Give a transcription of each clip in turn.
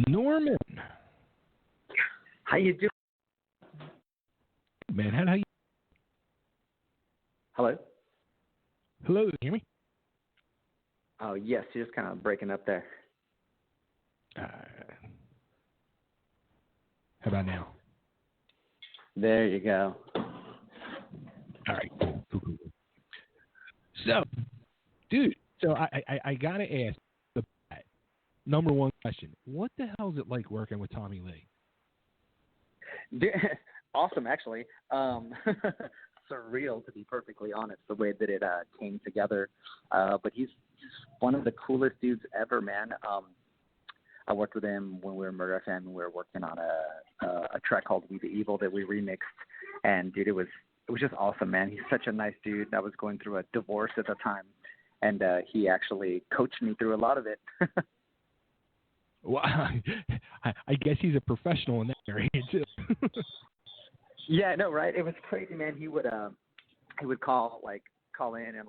Norman. How you doing? Man, how you? Hello? Hello, can you hear me? Oh, yes, you're just kind of breaking up there. How about now? There you go. All right, cool. So, dude, I got to ask the number one question. What the hell is it like working with Tommy Lee? Awesome, actually. Surreal, to be perfectly honest, the way that it came together. But he's one of the coolest dudes ever, man. I worked with him when we were in Murder FM, and we were working on a track called We the Evil that we remixed. And, dude, it was just awesome, man. He's such a nice dude. I was going through a divorce at the time, and he actually coached me through a lot of it. Well, I guess he's a professional in that area, too. Yeah, no, right? It was crazy, man. He would call in and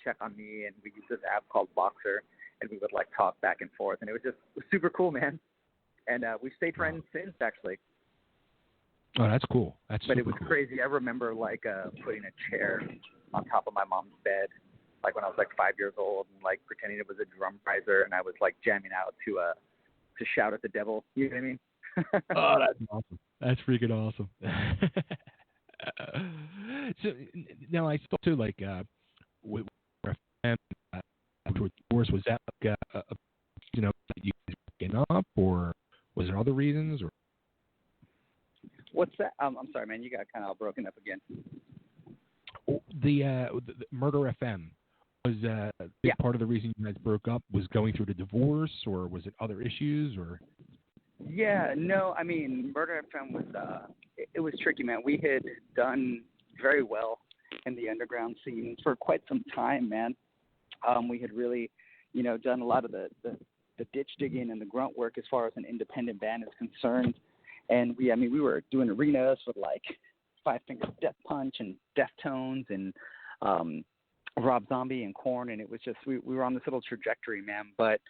check on me, and we used this app called Boxer, and we would talk back and forth, and it was super cool, man. And we've stayed friends since, actually. Oh, that's cool. But it was cool. crazy. I remember putting a chair on top of my mom's bed, when I was 5 years old, and pretending it was a drum riser, and I was jamming out to shout at the devil. You know what I mean? Oh, that's awesome. That's freaking awesome. So now I thought too, with divorce, was that you guys breaking up, or was there other reasons, or? What's that? I'm sorry, man. You got kind of all broken up again. The Murder FM was big part of the reason you guys broke up was going through the divorce, or was it other issues, or? Yeah, no, I mean, Murder FM was it was tricky, man. We had done very well in the underground scene for quite some time, man. We had really, done a lot of the ditch digging and the grunt work as far as an independent band is concerned. And we were doing arenas with Five Finger Death Punch and Deftones and Rob Zombie and Korn, and it was just we were on this little trajectory, man. But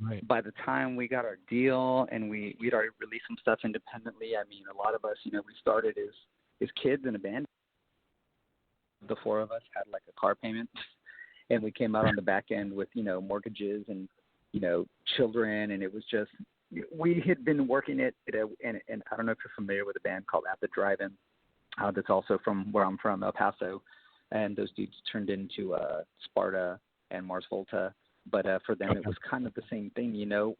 right. By the time we got our deal and we'd already released some stuff independently, a lot of us, we started as kids in a band. The four of us had a car payment, and we came out on the back end with mortgages and children, and it was just we had been working it and I don't know if you're familiar with a band called At the Drive-In, that's also from where I'm from, El Paso, and those dudes turned into Sparta and Mars Volta. But for them, it was kind of the same thing.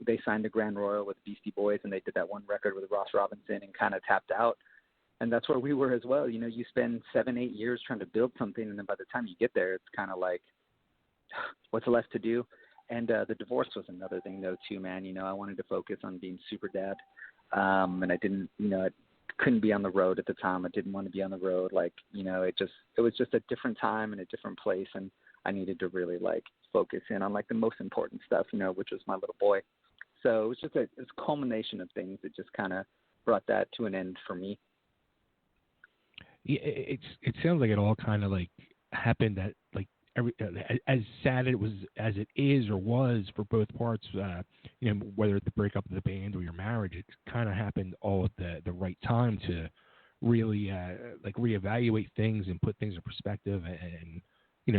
They signed a Grand Royal with Beastie Boys, and they did that one record with Ross Robinson and kind of tapped out. And that's where we were as well. You spend 7-8 years trying to build something, and then by the time you get there, it's kind of what's left to do? And the divorce was another thing, though, too, man. I wanted to focus on being super dad, and I didn't, I couldn't be on the road at the time. I didn't want to be on the road. It was just a different time and a different place, and I needed to really focus in on the most important stuff, which was my little boy. So it was just a culmination of things that just kind of brought that to an end for me. Yeah, it sounds like it all kind of happened at as sad as it is or was for both parts. Whether the breakup of the band or your marriage, it kind of happened all at the right time to really reevaluate things and put things in perspective and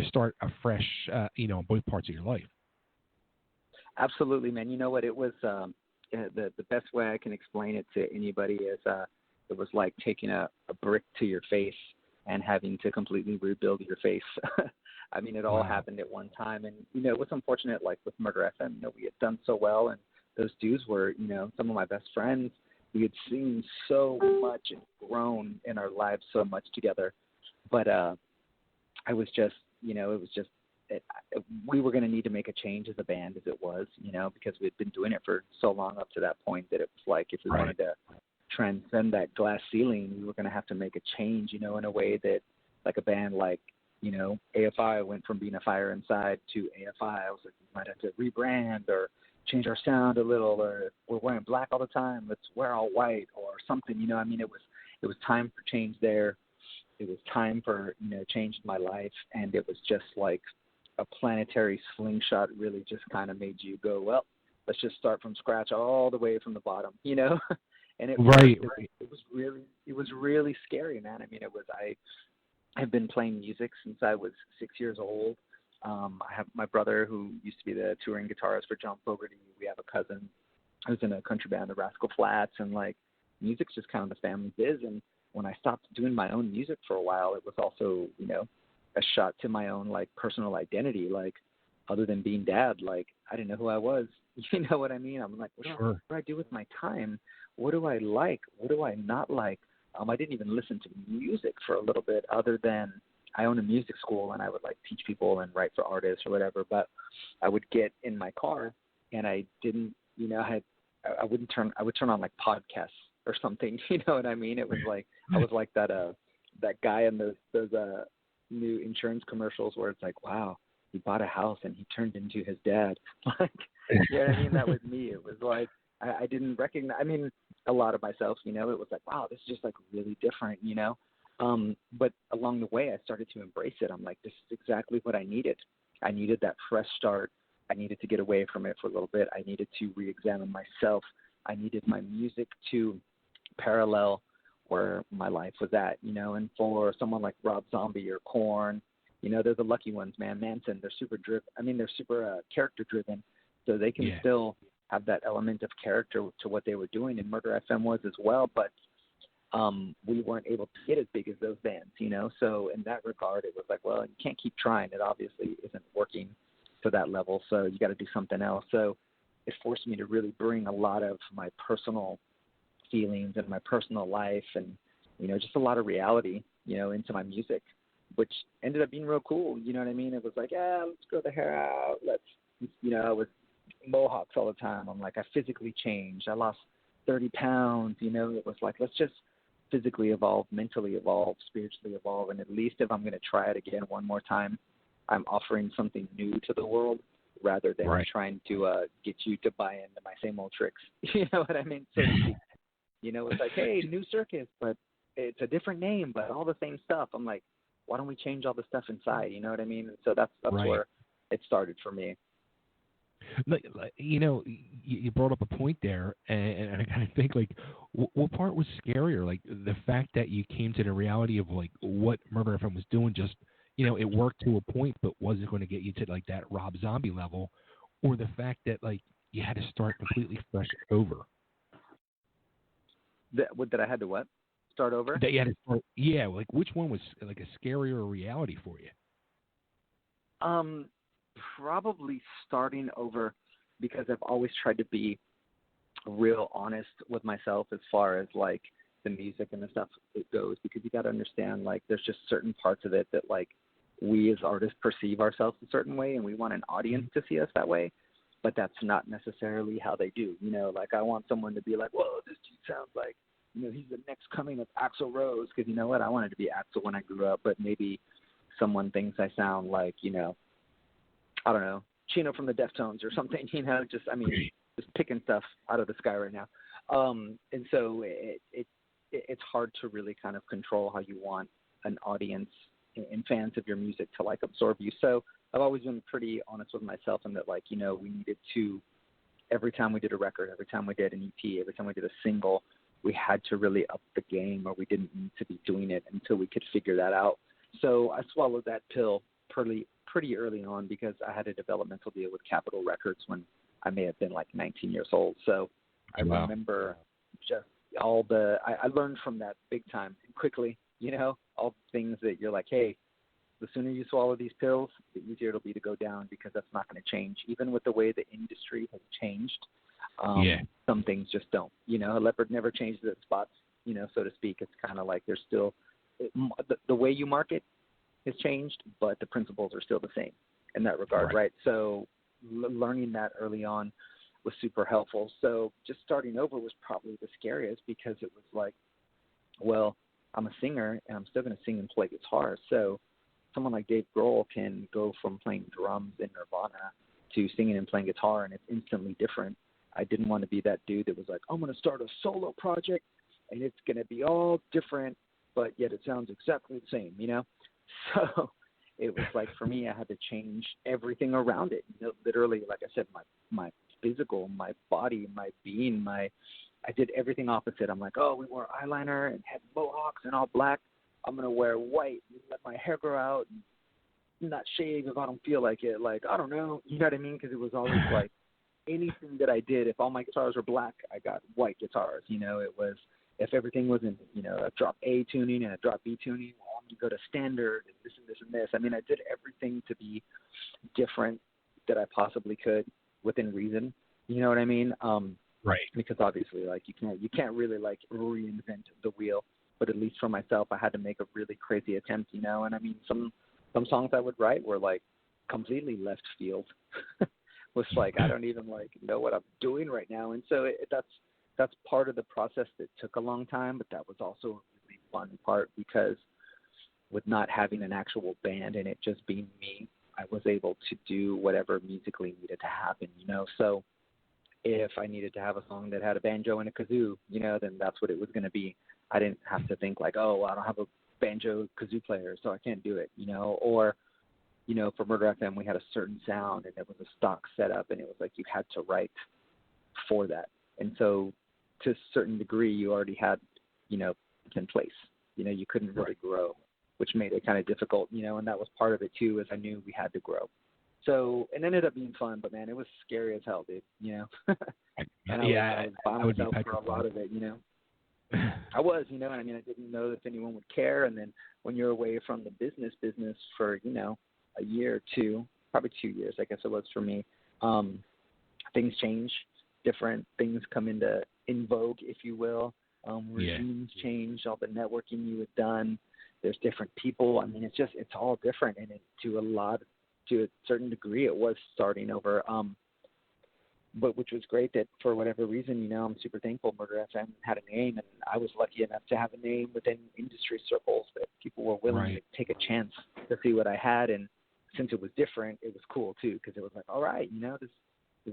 start afresh, on both parts of your life. Absolutely, man. You know what? It was the best way I can explain it to anybody is it was like taking a brick to your face and having to completely rebuild your face. It all happened at one time. And, it was unfortunate, with Murder FM, we had done so well, and those dudes were, some of my best friends. We had seen so much and grown in our lives so much together. But I was just, we were going to need to make a change as a band as it was, because we had been doing it for so long up to that point that it was if we wanted to transcend that glass ceiling, we were going to have to make a change, in a way that a band AFI went from being a fire inside to AFI. I was we might have to rebrand or change our sound a little, or we're wearing black all the time, let's wear all white or something, it was time for change there. It was time for, change in my life, and it was just a planetary slingshot really just kind of made you go, well, let's just start from scratch all the way from the bottom, you know? And Right. it was really scary, man. I mean, I have been playing music since I was 6 years old. I have my brother who used to be the touring guitarist for John Fogerty. We have a cousin who's in a country band, the Rascal Flatts, and like music's just kind of the family biz. And when I stopped doing my own music for a while, it was also, you know, a shot to my own like personal identity. Like, other than being dad, like I didn't know who I was. You know what I mean? I'm like, what do I do with my time? What do I like? What do I not like? I didn't even listen to music for a little bit, other than I own a music school and I would like teach people and write for artists or whatever. But I would get in my car and I didn't, you know, I would turn on like podcasts or something. You know what I mean? It was like I was like that guy in those new insurance commercials where it's like, wow, he bought a house and he turned into his dad. Like, you know what I mean? That was me. It was like I didn't recognize. I mean, a lot of myself, you know. It was like, wow, this is just like really different, you know. But along the way, I started to embrace it. I'm like, this is exactly what I needed. I needed that fresh start. I needed to get away from it for a little bit. I needed to re-examine myself. I needed my music to parallel where my life was at, you know. And for someone like Rob Zombie or Korn, you know, they're the lucky ones, man. Manson, they're super driven. I mean, they're super character driven, so they can still have that element of character to what they were doing, and Murder FM was as well. But we weren't able to get as big as those bands, you know. So in that regard, it was like, well, you can't keep trying. It obviously isn't working to that level, so you got to do something else. So it forced me to really bring a lot of my personal feelings and my personal life and, you know, just a lot of reality, you know, into my music, which ended up being real cool. You know what I mean? It was like, yeah, let's grow the hair out. Let's, you know, I was mohawks all the time. I'm like, I physically changed. I lost 30 pounds. You know, it was like, let's just physically evolve, mentally evolve, spiritually evolve. And at least if I'm going to try it again one more time, I'm offering something new to the world rather than trying to get you to buy into my same old tricks. You know what I mean? So, you know, it's like, hey, new circus, but it's a different name, but all the same stuff. I'm like, why don't we change all the stuff inside? You know what I mean? And so that's where it started for me. You know, you brought up a point there, and I kind of think, like, what part was scarier? Like, the fact that you came to the reality of, like, what Murder FM was doing, just, you know, it worked to a point, but wasn't going to get you to, like, that Rob Zombie level, or the fact that, like, you had to start completely fresh over? That I had to what? Start over? That you had to start, yeah, like, which one was, like, a scarier reality for you? Probably starting over, because I've always tried to be real honest with myself as far as like the music and the stuff it goes, because you got to understand, like, there's just certain parts of it that, like, we as artists perceive ourselves a certain way and we want an audience to see us that way, but that's not necessarily how they do. You know, like, I want someone to be like, whoa, this dude sounds like, you know, he's the next coming of Axl Rose, because you know what, I wanted to be Axl when I grew up, but maybe someone thinks I sound like, you know, I don't know, Chino from the Deftones or something, you know, just, I mean, just picking stuff out of the sky right now. And so it's hard to really kind of control how you want an audience and fans of your music to, like, absorb you. So I've always been pretty honest with myself in that, like, you know, we needed to, every time we did a record, every time we did an EP, every time we did a single, we had to really up the game, or we didn't need to be doing it until we could figure that out. So I swallowed that pill pretty early on, because I had a developmental deal with Capitol Records when I may have been like 19 years old. So I remember just all I learned from that big time and quickly, you know, all the things that you're like, hey, the sooner you swallow these pills, the easier it'll be to go down, because that's not going to change. Even with the way the industry has changed, some things just don't. You know, a leopard never changes its spots, you know, so to speak. It's kind of like there's still the way you market has changed, but the principles are still the same in that regard, right? So learning that early on was super helpful. So just starting over was probably the scariest, because it was like, well, I'm a singer and I'm still going to sing and play guitar. So someone like Dave Grohl can go from playing drums in Nirvana to singing and playing guitar, and it's instantly different. I didn't want to be that dude that was like, I'm going to start a solo project and it's going to be all different, but yet it sounds exactly the same, you know? So it was like, for me, I had to change everything around it. You know, literally, like I said, my physical, my body, my being, I did everything opposite. I'm like, oh, we wore eyeliner and had mohawks and all black. I'm going to wear white and let my hair grow out and not shave if I don't feel like it. Like, I don't know. You know what I mean? Because it was always like anything that I did, if all my guitars were black, I got white guitars. You know, it was, if everything was in, you know, a drop A tuning and a drop B tuning, well, I'm going to go to standard and this and this and this. I mean, I did everything to be different that I possibly could within reason. You know what I mean? Right. Because obviously, like, you can't really like reinvent the wheel. But at least for myself, I had to make a really crazy attempt, you know. And I mean, some songs I would write were like completely left field. Was like, I don't even like know what I'm doing right now. And so that's part of the process that took a long time. But that was also a really fun part, because with not having an actual band and it just being me, I was able to do whatever musically needed to happen, you know. So if I needed to have a song that had a banjo and a kazoo, you know, then that's what it was going to be. I didn't have to think like, oh, I don't have a banjo kazoo player, so I can't do it, you know. Or, you know, for Murder FM, we had a certain sound and it was a stock setup, and it was like you had to write for that. And so to a certain degree, you already had, you know, it's in place. You know, you couldn't really grow, which made it kind of difficult, you know, and that was part of it too, as I knew we had to grow. So it ended up being fun, but man, it was scary as hell, dude, you know. And I was by myself for a lot of it, you know. I was, you know, and I mean, I didn't know if anyone would care. And then when you're away from the business for, you know, a year or two, probably 2 years, I guess it was for me, things change, different things come in vogue, if you will. Regimes change, all the networking you had done. There's different people. I mean, it's all different. And to a certain degree, it was starting over. But which was great that for whatever reason, you know, I'm super thankful Murder FM had a name, and I was lucky enough to have a name within industry circles that people were willing to take a chance to see what I had. And since it was different, it was cool too, because it was like, all right, you know, this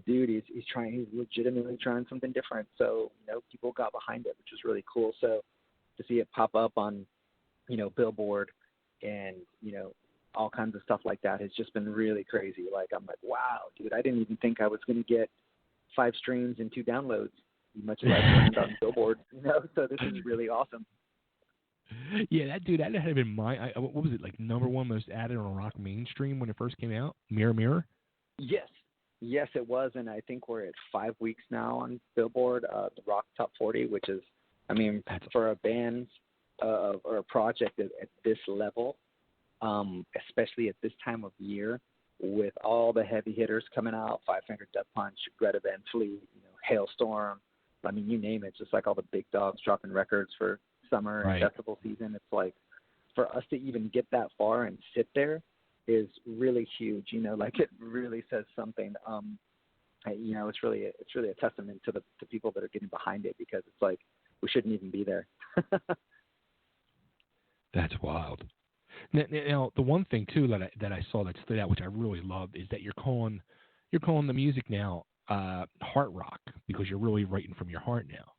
dude, he's legitimately trying something different. So, you know, people got behind it, which was really cool. So to see it pop up on, you know, Billboard and, you know, all kinds of stuff like that has just been really crazy. Like, I'm like, wow, dude, I didn't even think I was going to get 5 streams and 2 downloads, much as I learned on Billboard, you know, so this is really awesome. Yeah, that had been what was it, like number 1 most added on rock mainstream when it first came out? Mirror Mirror? Yes, it was, and I think we're at 5 weeks now on Billboard, the Rock Top 40, which is, I mean, for a band or a project at this level, especially at this time of year, with all the heavy hitters coming out, Five Finger Death Punch, Greta Van Fleet, you know, Hailstorm, I mean, you name it, just like all the big dogs dropping records for summer and festival season. It's like, for us to even get that far and sit there is really huge, you know, like it really says something. You know, it's really a testament to the people that are getting behind it, because it's like, we shouldn't even be there. That's wild. Now, the one thing too that I saw that stood out, which I really loved, is that you're calling the music now heart rock, because you're really writing from your heart now.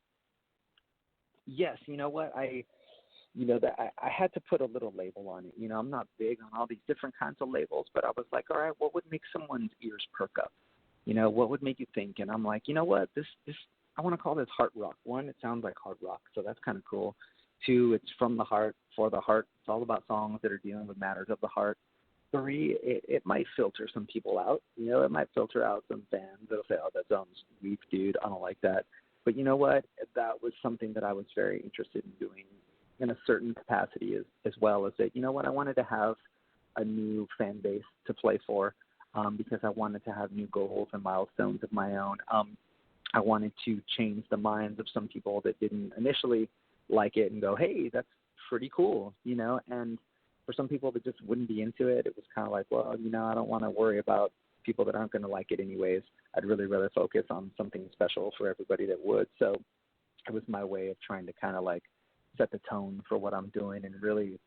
Yes, you know what, I had to put a little label on it. You know, I'm not big on all these different kinds of labels, but I was like, all right, what would make someone's ears perk up? You know, what would make you think? And I'm like, you know what, this I want to call this heart rock. 1, it sounds like hard rock, so that's kind of cool. 2, it's from the heart, for the heart. It's all about songs that are dealing with matters of the heart. 3, it might filter some people out. You know, it might filter out some fans that'll say, oh, that sounds weak, dude. I don't like that. But you know what? That was something that I was very interested in doing in a certain capacity as well, as that, you know what, I wanted to have a new fan base to play for, because I wanted to have new goals and milestones of my own. I wanted to change the minds of some people that didn't initially like it and go, hey, that's pretty cool, you know. And for some people that just wouldn't be into it, it was kind of like, well, you know, I don't want to worry about people that aren't going to like it anyways. I'd really rather focus on something special for everybody that would. So it was my way of trying to kind of like set the tone for what I'm doing, and really,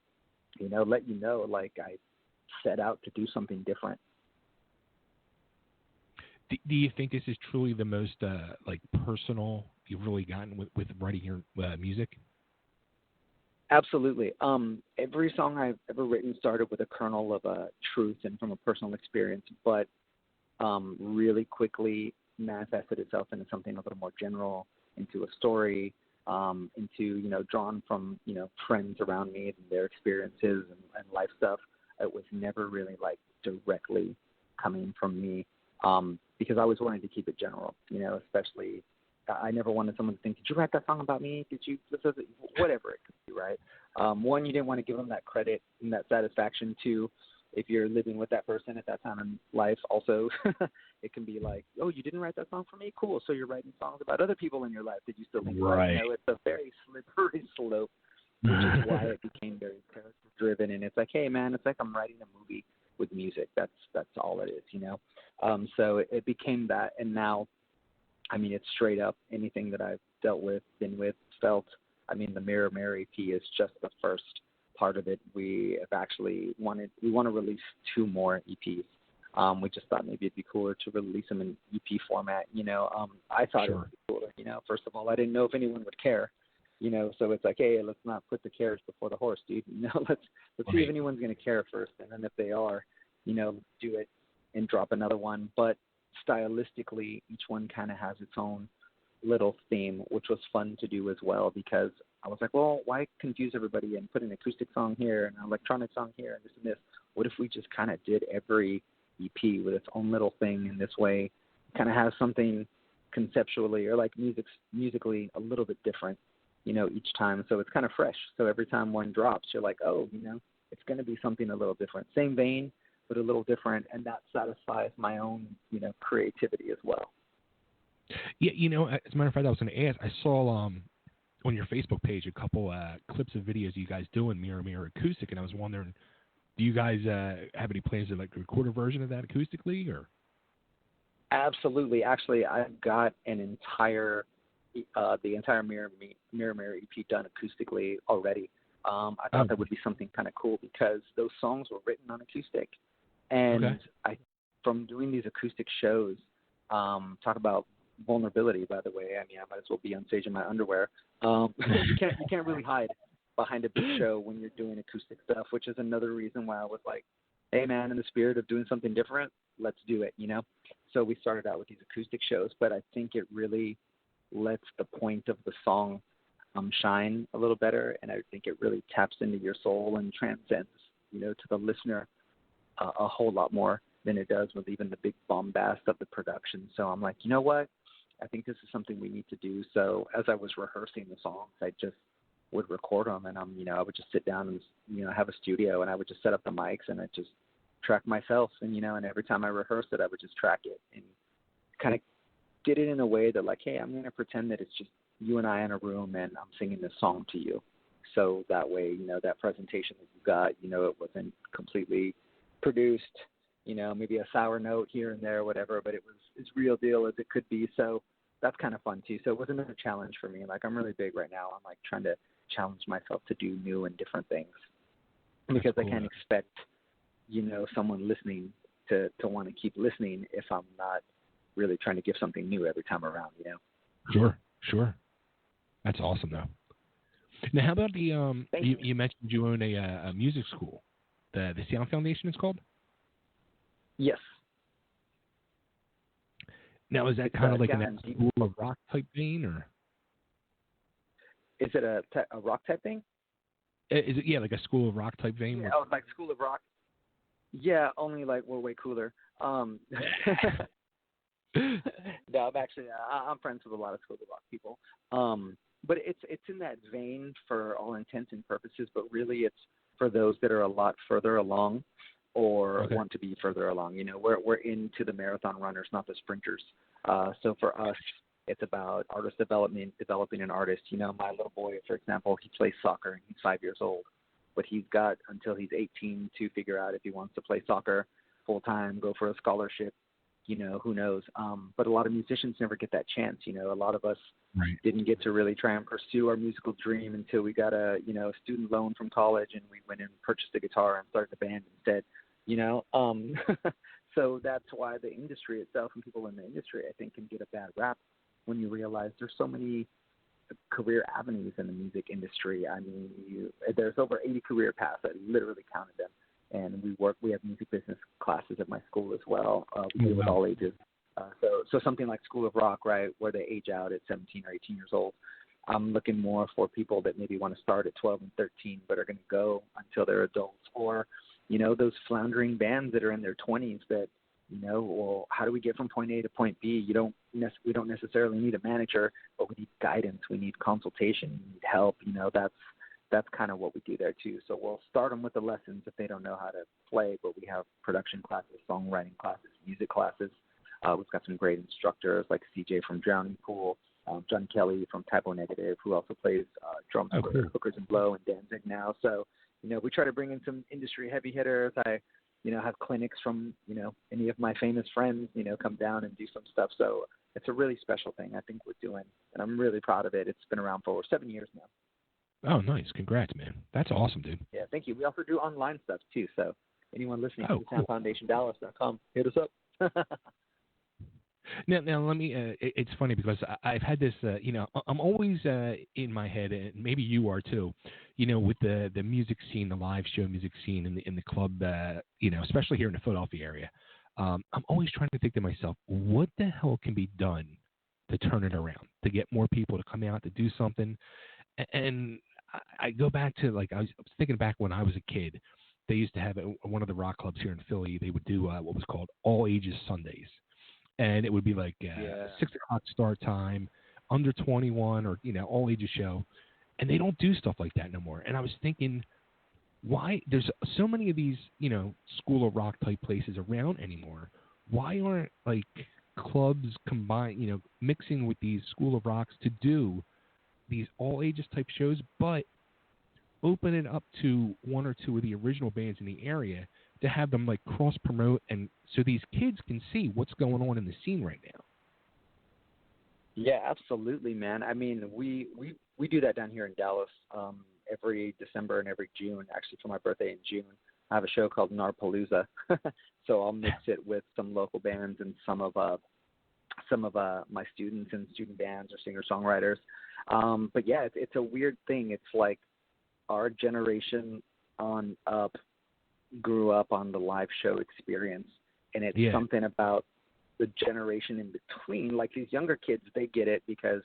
you know, let you know, like, I set out to do something different. Do you think this is truly the most like personal you've really gotten with writing your music? Absolutely. Every song I've ever written started with a kernel of truth and from a personal experience, but really quickly manifested itself into something a little more general, into a story, into, drawn from, friends around me and their experiences and life stuff. It was never really like directly coming from me, because I always wanted to keep it general, especially I never wanted someone to think, did you write that song about me? Did you, whatever it could be, right? One, you didn't want to give them that credit and that satisfaction. Two, if you're living with that person at that time in life, also, it can be like, oh, you didn't write that song for me? Cool. So you're writing songs about other people in your life that you still think about. Right. It's a very slippery slope, which is why it became very character-driven. And it's like, hey, man, it's like I'm writing a movie with music. That's all it is, So it became that. And now, it's straight up anything that I've dealt with, been with, felt. The Mirror EP is just the first part of it. We have actually want to release 2 more EPs. We just thought maybe it'd be cooler to release them in EP format. I thought it would be cooler. First of all, I didn't know if anyone would care. So it's like, hey, let's not put the carriage before the horse, dude. Let's see if anyone's going to care first, and then if they are, do it and drop another one. But stylistically, each one kind of has its own little theme, which was fun to do as well, because I was like, well, why confuse everybody and put an acoustic song here and an electronic song here and this and this? What if we just kind of did every EP with its own little thing in this way, kind of has something conceptually or like musically a little bit different, each time. So it's kind of fresh. So every time one drops, you're like, oh, it's going to be something a little different. Same vein, but a little different. And that satisfies my own, creativity as well. Yeah, as a matter of fact, I was going to ask, I saw on your Facebook page a couple clips of videos you guys doing Mirror Acoustic, and I was wondering, do you guys have any plans to like record a version of that acoustically, or? Absolutely. Actually, I've got the entire Mirror EP done acoustically already. I thought that would be something kind of cool because those songs were written on acoustic, and from doing these acoustic shows, talk about vulnerability, by the way. I might as well be on stage in my underwear. You can't really hide behind a big show when you're doing acoustic stuff, which is another reason why I was like, hey man, in the spirit of doing something different, let's do it, So we started out with these acoustic shows, but I think it really lets the point of the song shine a little better, and I think it really taps into your soul and transcends, to the listener a whole lot more than it does with even the big bombast of the production. So I'm like, you know what? I think this is something we need to do. So as I was rehearsing the songs, I just would record them, and I would just sit down and have a studio, and I would just set up the mics, and I just track myself, and and every time I rehearsed it, I would just track it and kind of did it in a way that like, hey, I'm going to pretend that it's just you and I in a room, and I'm singing this song to you. So that way, that presentation that you got, it wasn't completely produced, maybe a sour note here and there, whatever, but it was as real deal as it could be. So that's kind of fun too. So it was another challenge for me. Like I'm really big right now. I'm like trying to challenge myself to do new and different things because I can't expect, someone listening to want to keep listening if I'm not really trying to give something new every time around, Sure. That's awesome though. Now, how about the you mentioned you own a music school, the Sound Foundation it's called? Yes. Now, is that kind of like a school of rock type vein, or is it a rock type thing? Is it like a school of rock type vein? Yeah, like School of Rock. Yeah, only like we're way cooler. No, I'm friends with a lot of School of Rock people. But it's in that vein for all intents and purposes, but really it's for those that are a lot further along or want to be further along. We're into the marathon runners, not the sprinters. So for us, it's about artist development, developing an artist. My little boy, for example, he plays soccer and he's 5 years old, but he's got until he's 18 to figure out if he wants to play soccer full time, go for a scholarship. Who knows? But a lot of musicians never get that chance. A lot of us didn't get to really try and pursue our musical dream until we got a student loan from college and we went and purchased a guitar and started a band instead. So that's why the industry itself and people in the industry, I think, can get a bad rap when you realize there's so many career avenues in the music industry. There's over 80 career paths. I literally counted them. And we have music business classes at my school as well. We deal with all ages. So something like School of Rock, right, where they age out at 17 or 18 years old. I'm looking more for people that maybe want to start at 12 and 13, but are going to go until they're adults, or, those floundering bands that are in their 20s that, well, how do we get from point A to point B? We don't necessarily need a manager, but we need guidance. We need consultation. We need help. That's kind of what we do there too. So we'll start them with the lessons if they don't know how to play, but we have production classes, songwriting classes, music classes. We've got some great instructors like CJ from Drowning Pool, John Kelly from Typo Negative, who also plays drums for Hookers and Blow and Danzig now. So, we try to bring in some industry heavy hitters. I, have clinics from, any of my famous friends, come down and do some stuff. So it's a really special thing I think we're doing, and I'm really proud of it. It's been around for over 7 years now. Oh, nice. Congrats, man. That's awesome, dude. Yeah, thank you. We also do online stuff too. So anyone listening to soundfoundationdallas.com, hit us up. Now let me. It's funny because I've had this. I'm always in my head, and maybe you are too. With the music scene, the live show music scene in the club. Especially here in the Philadelphia area. I'm always trying to think to myself, what the hell can be done to turn it around, to get more people to come out to do something. And I go back to I was thinking back when I was a kid. They used to have one of the rock clubs here in Philly. They would do what was called All Ages Sundays. And it would be 6 o'clock start time, under 21 or, all ages show. And they don't do stuff like that no more. And I was thinking, why there's so many of these, School of Rock type places around anymore. Why aren't clubs combined, mixing with these School of Rocks to do these all ages type shows, but open it up to one or two of the original bands in the area to have them cross promote, and so these kids can see what's going on in the scene right now. Yeah, absolutely, man. I mean, we do that down here in Dallas every December and every June. Actually, for my birthday in June, I have a show called Narpalooza. So I'll mix it with some local bands and some of my students and student bands or singer-songwriters. But yeah, it's a weird thing. It's like our generation on up grew up on the live show experience, and it's something about the generation in between. Like these younger kids, they get it because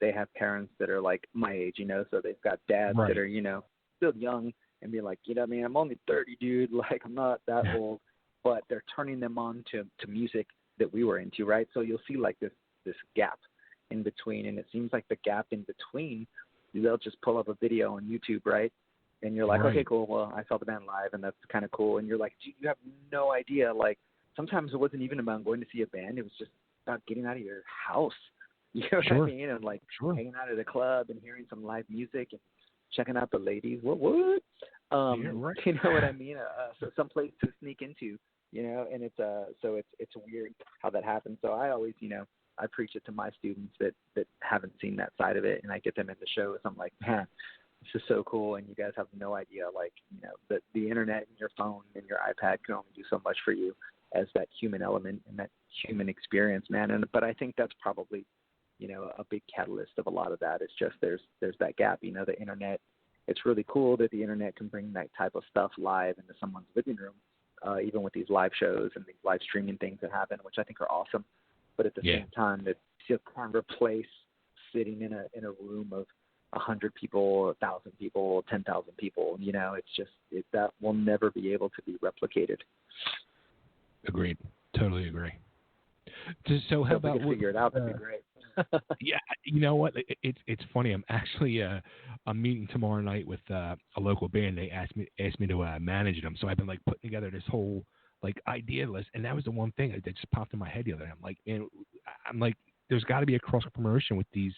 they have parents that are my age, so they've got dads that are, still young and be like, I mean, I'm only 30, dude. I'm not that old, but they're turning them on to music that we were into, right? So you'll see this gap in between, and it seems like the gap in between, they'll just pull up a video on YouTube, right? And you're like, okay, cool. Well, I saw the band live, and that's kind of cool. And you're like, dude, you have no idea. Sometimes it wasn't even about going to see a band. It was just about getting out of your house. You know what I mean? And hanging out at a club and hearing some live music and checking out the ladies. What? You know what I mean? So some place to sneak into, and it's so it's weird how that happens. So I always, I preach it to my students that haven't seen that side of it, and I get them in the shows. I'm like, man, this is so cool, and you guys have no idea, the internet and your phone and your iPad can only do so much for you as that human element and that human experience, man. But I think that's probably, a big catalyst of a lot of that. It's just there's that gap, the internet. It's really cool that the internet can bring that type of stuff live into someone's living room, even with these live shows and these live streaming things that happen, which I think are awesome. But at the same time, it still can't replace sitting in a room of 100 people, 1,000 people, 10,000 people. It's just that will never be able to be replicated. Agreed. Totally agree. So how about we can figure it out? That'd be great. Yeah, you know what? It's funny. I'm actually I'm meeting tomorrow night with a local band. They asked me to manage them. So I've been putting together this whole idea list, and that was the one thing that just popped in my head the other day. I'm like, man, there's got to be a cross promotion with these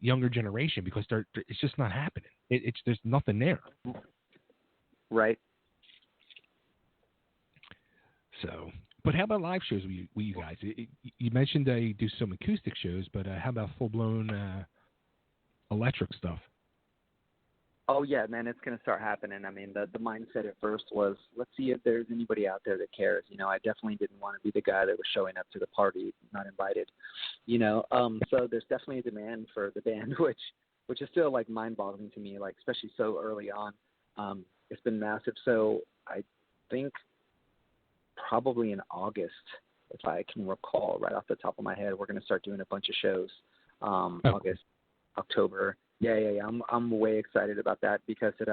younger generation because it's just not happening. There's nothing there. Right. So, but how about live shows with you guys? You mentioned you do some acoustic shows, but how about full-blown electric stuff? Oh, yeah, man, it's going to start happening. I mean, the mindset at first was, let's see if there's anybody out there that cares. I definitely didn't want to be the guy that was showing up to the party, not invited. So there's definitely a demand for the band, which is still, mind-boggling to me, especially so early on. It's been massive. So I think probably in August if I can recall right off the top of my head. We're going to start doing a bunch of shows, August, October. Yeah. I'm way excited about that because it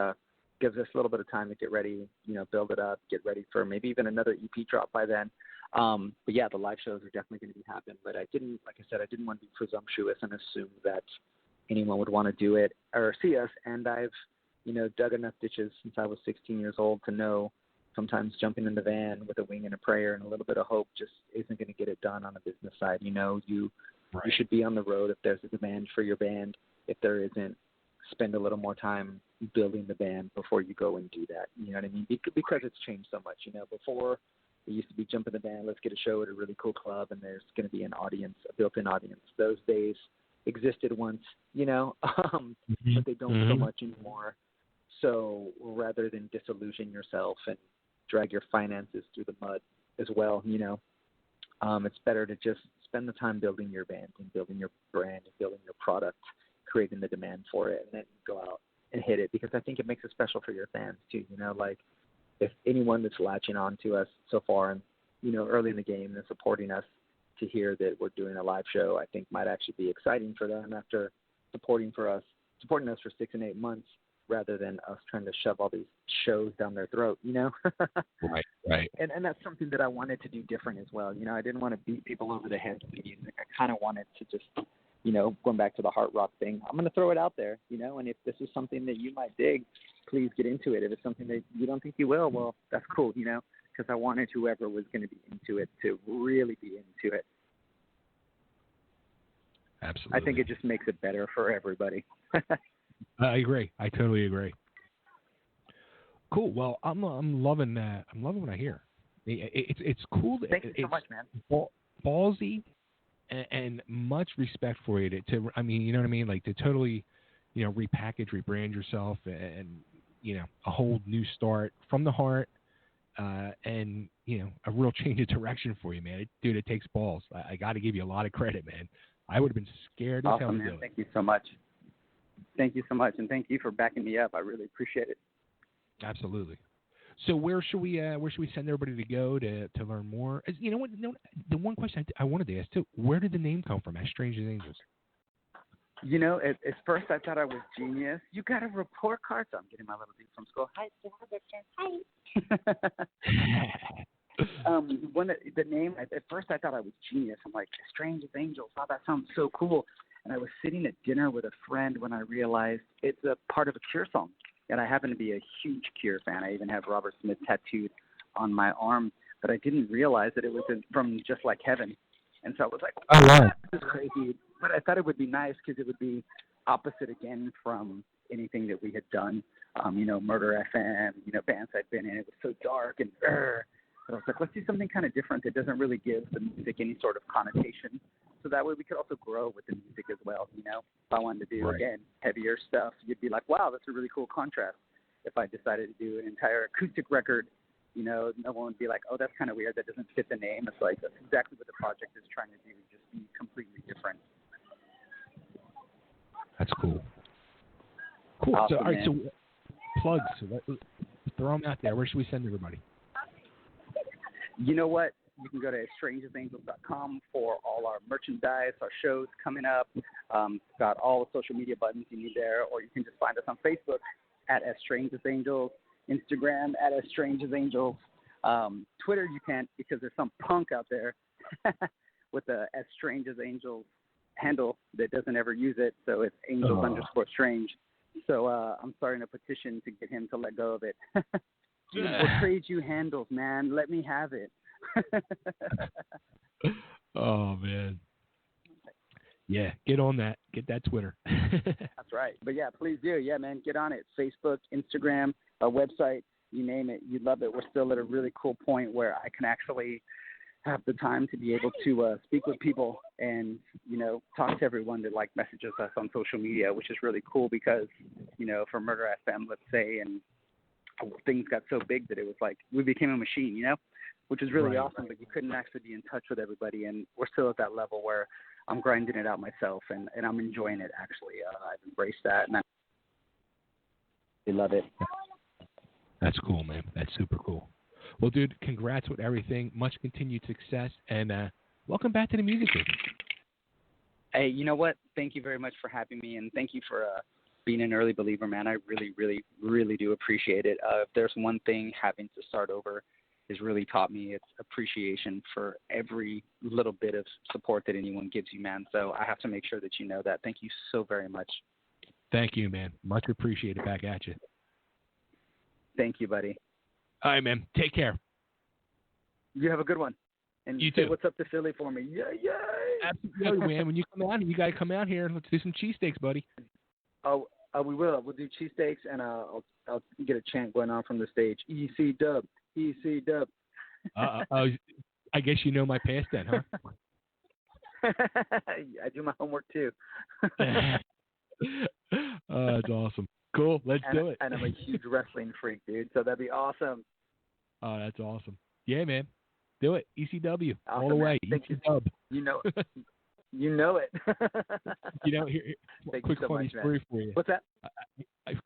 gives us a little bit of time to get ready, build it up, get ready for maybe even another EP drop by then. But yeah, the live shows are definitely going to be happening. But I didn't want to be presumptuous and assume that anyone would want to do it or see us. And I've, dug enough ditches since I was 16 years old to know sometimes jumping in the van with a wing and a prayer and a little bit of hope just isn't going to get it done on the business side. You should be on the road if there's a demand for your band. If there isn't, spend a little more time building the band before you go and do that. You know what I mean? Because it's changed so much. Before it used to be jump in the band, let's get a show at a really cool club, and there's going to be an audience, a built-in audience. Those days existed once, but they don't so much anymore. So rather than disillusion yourself and drag your finances through the mud as well, it's better to just spend the time building your band and building your brand and building your product, creating the demand for it, and then go out and hit it, because I think it makes it special for your fans too. Like if anyone that's latching on to us so far and, early in the game and supporting us, to hear that we're doing a live show, I think might actually be exciting for them after supporting us for 6 and 8 months, rather than us trying to shove all these shows down their throat, Right. And that's something that I wanted to do different as well. I didn't want to beat people over the head with the music. I kind of wanted to just, going back to the heart rock thing, I'm going to throw it out there, and if this is something that you might dig, please get into it. If it's something that you don't think you will, well, that's cool, because I wanted whoever was going to be into it to really be into it. Absolutely. I think it just makes it better for everybody. I agree. I totally agree. Cool. Well, I'm loving that. I'm loving what I hear. It's cool. Thank you so much, man. Ballsy, and much respect for you to. I mean, you know what I mean? Like to totally, repackage, rebrand yourself, and a whole new start from the heart, and a real change of direction for you, man. Dude, it takes balls. I got to give you a lot of credit, man. I would have been scared as hell to do it. Thank you so much. Thank you so much, and thank you for backing me up. I really appreciate it. Absolutely. So where should we send everybody to go to learn more? You know what? The one question I wanted to ask too: where did the name come from? As Strange as Angels. At first I thought I was genius. You got a report card, so I'm getting my little dude from school. Hi, hi. The name, at first I thought I was genius. I'm like, Strange as Angels. Wow, that sounds so cool. And I was sitting at dinner with a friend when I realized it's a part of a Cure song. And I happen to be a huge Cure fan. I even have Robert Smith tattooed on my arm. But I didn't realize that it was from Just Like Heaven. And so I was like, oh, wow. This is crazy. But I thought it would be nice because it would be opposite again from anything that we had done. Murder FM, bands I'd been in. It was so dark and But I was like, let's do something kind of different that doesn't really give the music any sort of connotation. So that way we could also grow with the music as well, If I wanted to do, again, heavier stuff, you'd be like, wow, that's a really cool contrast. If I decided to do an entire acoustic record, no one would be like, oh, that's kind of weird. That doesn't fit the name. It's like, that's exactly what the project is trying to do, just be completely different. That's cool. Cool. Awesome, so, all right, man. so plugs. Throw them out there. Where should we send everybody? You know what? You can go to strangeasangels.com for all our merchandise, our shows coming up. Got all the social media buttons you need there, or you can just find us on Facebook at As Strange as Angels, Instagram at As Strange as Angels. Twitter you can't because there's some punk out there with the As Strange as Angels handle that doesn't ever use it, so it's angels_strange. So I'm starting a petition to get him to let go of it. We'll trade you handles, man. Let me have it. Oh, man. Yeah, get on that. Get that Twitter. That's right. But, yeah, please do. Yeah, man, get on it. Facebook, Instagram, our website, you name it. You love it. We're still at a really cool point where I can actually have the time to be able to speak with people and, talk to everyone that, messages us on social media, which is really cool because, for Murder FM, let's say, and things got so big that it was like we became a machine, which is really awesome, but you couldn't actually be in touch with everybody. And we're still at that level where I'm grinding it out myself, and I'm enjoying it, actually. I've embraced that, and I love it. That's cool, man. That's super cool. Well, dude, congrats with everything. Much continued success, and welcome back to the music business. Hey, you know what? Thank you very much for having me, and thank you for being an early believer, man. I really, really, really do appreciate it. If there's one thing having to start over has really taught me, it's appreciation for every little bit of support that anyone gives you, man. So I have to make sure that you know that. Thank you so very much. Thank you, man. Much appreciated. Back at you. Thank you, buddy. All right, man. Take care. You have a good one. And you say too. What's up to Philly for me? Yay! Absolutely, man. When you come out, you got to come out here and let's do some cheesesteaks, buddy. Oh, we will. We'll do cheesesteaks, and I'll get a chant going on from the stage. EC Dub, EC Dub. I guess you know my past then, huh? I do my homework too. That's awesome. Cool. Let's do it. And I'm a huge wrestling freak, dude. So that'd be awesome. Oh, that's awesome. Yeah, man. Do it. ECW. Awesome, all the way. Thank you. Dub. You know it. You know it. Here, quick funny story for you. What's that?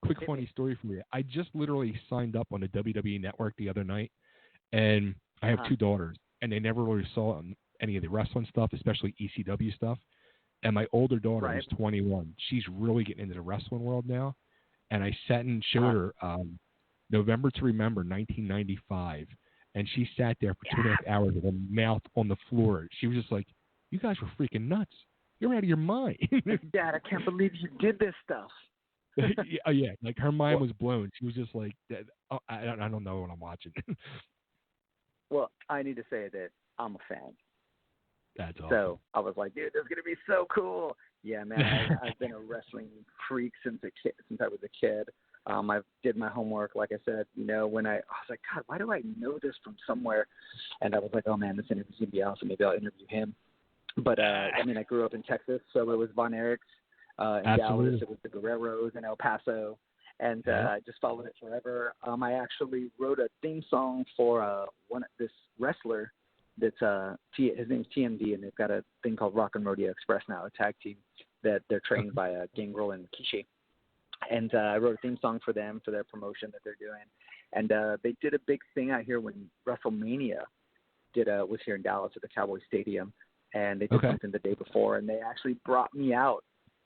Quick funny story for you. I just literally signed up on the WWE Network the other night, and I have two daughters, and they never really saw any of the wrestling stuff, especially ECW stuff. And my older daughter, who's 21, she's really getting into the wrestling world now. And I sat and showed her November to Remember 1995, and she sat there for 2.5 hours with her mouth on the floor. She was just like, "You guys were freaking nuts. You're out of your mind." Dad, I can't believe you did this stuff. Yeah, like her mind was blown. She was just like, oh, I don't know what I'm watching. Well, I need to say that I'm a fan. That's awesome. So I was like, dude, this is gonna be so cool. Yeah, man, I've been a wrestling freak since I was a kid. I did my homework, like I said, when I was like, God, why do I know this from somewhere? And I was like, oh man, this interview's gonna be awesome. Maybe I'll interview him. But I grew up in Texas, so it was Von Erichs in Dallas. It was the Guerreros in El Paso, and I just followed it forever. I actually wrote a theme song for this wrestler. That's his name's TMD, and they've got a thing called Rock and Rodeo Express now, a tag team that they're trained by Gangrel and Kishi. And I wrote a theme song for them for their promotion that they're doing. And they did a big thing out here when WrestleMania was here in Dallas at the Cowboy Stadium, and they did something the day before, and they actually brought me out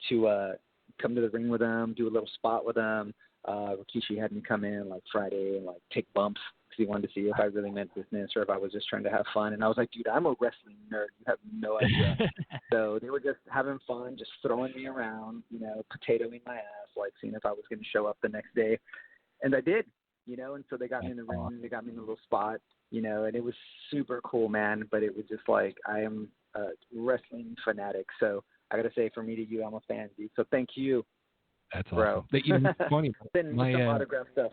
to come to the ring with them, do a little spot with them. Rikishi had me come in like Friday and like take bumps because he wanted to see if I really meant business or if I was just trying to have fun. And I was like, dude, I'm a wrestling nerd. You have no idea. So they were just having fun, just throwing me around, potatoing my ass, like seeing if I was going to show up the next day. And I did, and so they got me in the ring. They got me in a little spot, and it was super cool, man. But it was just like, I am a wrestling fanatic. So I got to say, from me to you, I'm a fan, dude. So thank you. That's bro. Awesome. It's funny. Send me some autograph stuff.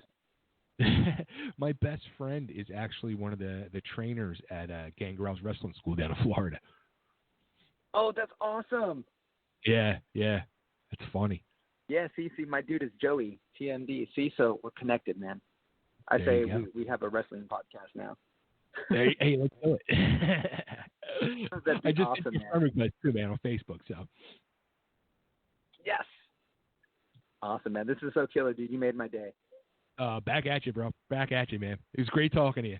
My best friend is actually one of the trainers at Gangrel's Wrestling School down in Florida. Oh, that's awesome. Yeah. It's funny. Yeah, see, my dude is Joey, TMD. See, so we're connected, man. I say we have a wrestling podcast now. Hey, let's do it. I just awesome, did your friend request too, man, on Facebook, so. Yes. Awesome, man. This is so killer, dude. You made my day. Back at you, bro. Back at you, man. It was great talking to you.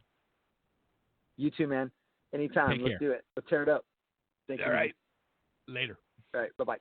You too, man. Anytime. Let's do it. Let's tear it up. Thank you. All right. Later. All right. Bye-bye.